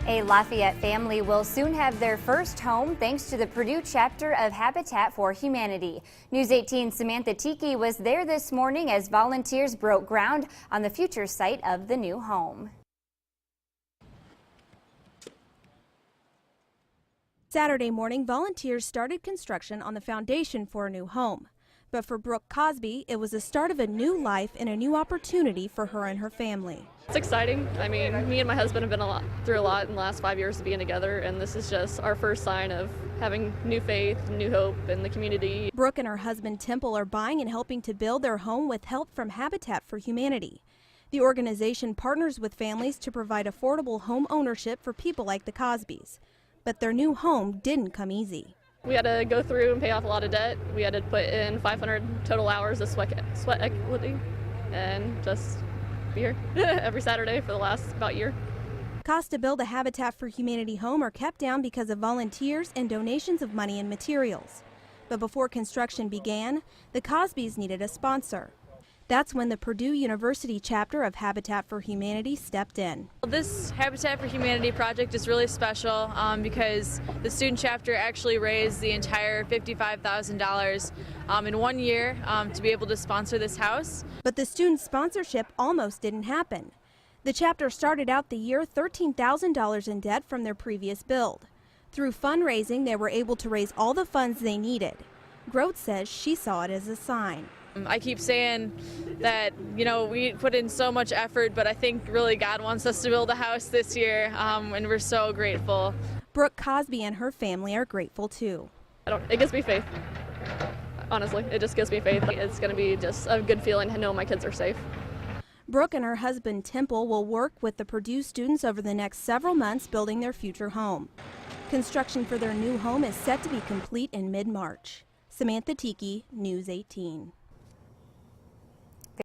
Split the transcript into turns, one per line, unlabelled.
A Lafayette family will soon have their first home thanks to the Purdue chapter of Habitat for Humanity. News 18's Samantha Tiki was there this morning as volunteers broke ground on the future site of the new home.
Saturday morning, volunteers started construction on the foundation for a new home. But for Brooke Cosby, it was the start of a new life and a new opportunity for her and her family.
It's exciting. I mean, me and my husband have been through a lot in the last 5 years of being together, and this is just our first sign of having new faith, new hope in the community.
Brooke and her husband Temple are buying and helping to build their home with help from Habitat for Humanity. The organization partners with families to provide affordable home ownership for people like the Cosbys. But their new home didn't come easy.
We had to go through and pay off a lot of debt. We had to put in 500 total hours of sweat equity and just be here every Saturday for the last about year.
Costs to build a Habitat for Humanity home are kept down because of volunteers and donations of money and materials. But before construction began, the Cosbys needed a sponsor. That's when the Purdue University chapter of Habitat for Humanity stepped in.
This Habitat for Humanity project is really special because the student chapter actually raised the entire $55,000 in 1 year to be able to sponsor this house.
But the student sponsorship almost didn't happen. The chapter started out the year $13,000 in debt from their previous build. Through fundraising, they were able to raise all the funds they needed. Grote says she saw it as a sign.
I keep saying that, we put in so much effort, but I think really God wants us to build a house this year, and we're so grateful.
Brooke Cosby and her family are grateful too.
It gives me faith. Honestly, it just gives me faith. It's going to be just a good feeling to know my kids are safe.
Brooke and her husband Temple will work with the Purdue students over the next several months building their future home. Construction for their new home is set to be complete in mid-March. Samantha Tiki, News 18.